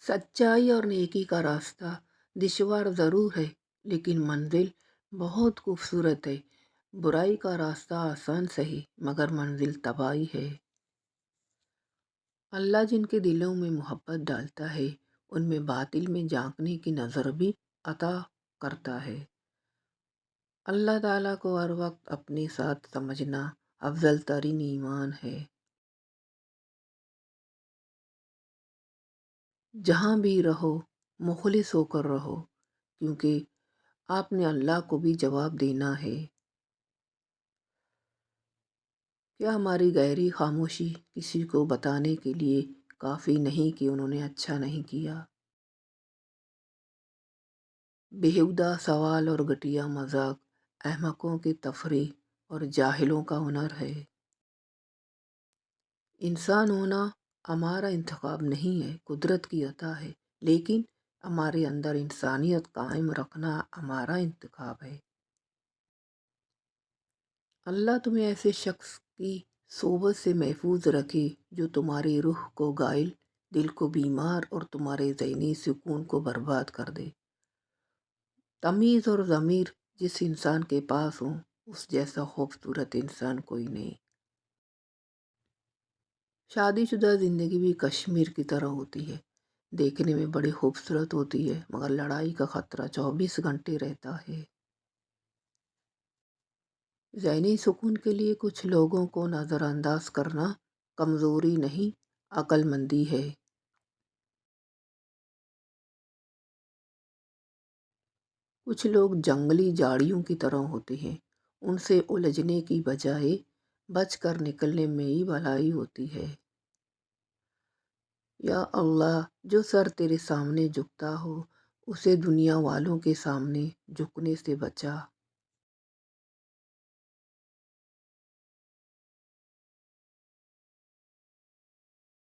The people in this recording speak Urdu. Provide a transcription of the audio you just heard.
سچائی اور نیکی کا راستہ دشوار ضرور ہے، لیکن منزل بہت خوبصورت ہے۔ برائی کا راستہ آسان سہی، مگر منزل تباہی ہے۔ اللہ جن کے دلوں میں محبت ڈالتا ہے، ان میں باطل میں جھانکنے کی نظر بھی عطا کرتا ہے۔ اللہ تعالیٰ کو ہر وقت اپنے ساتھ سمجھنا افضل ترین ایمان ہے۔ جہاں بھی رہو مخلص ہو کر رہو، کیونکہ آپ نے اللہ کو بھی جواب دینا ہے۔ کیا ہماری گہری خاموشی کسی کو بتانے کے لیے کافی نہیں کہ انہوں نے اچھا نہیں کیا؟ بیہودہ سوال اور گھٹیا مذاق احمقوں کی تفریح اور جاہلوں کا ہنر ہے۔ انسان ہونا ہمارا انتخاب نہیں ہے، قدرت کی عطا ہے، لیکن ہمارے اندر انسانیت قائم رکھنا ہمارا انتخاب ہے۔ اللہ تمہیں ایسے شخص کی صحبت سے محفوظ رکھے جو تمہاری روح کو گائل، دل کو بیمار اور تمہارے ذہنی سکون کو برباد کر دے۔ تمیز اور ضمیر جس انسان کے پاس ہوں، اس جیسا خوبصورت انسان کوئی نہیں۔ شادی شدہ زندگی بھی کشمیر کی طرح ہوتی ہے، دیکھنے میں بڑی خوبصورت ہوتی ہے، مگر لڑائی کا خطرہ 24 گھنٹے رہتا ہے۔ ذہنی سکون کے لیے کچھ لوگوں کو نظر انداز کرنا کمزوری نہیں، عقل مندی ہے۔ کچھ لوگ جنگلی جھاڑیوں کی طرح ہوتے ہیں، ان سے الجھنے کی بجائے بچ کر نکلنے میں ہی بھلائی ہوتی ہے۔ یا اللہ، جو سر تیرے سامنے جھکتا ہو اسے دنیا والوں کے سامنے جھکنے سے بچا۔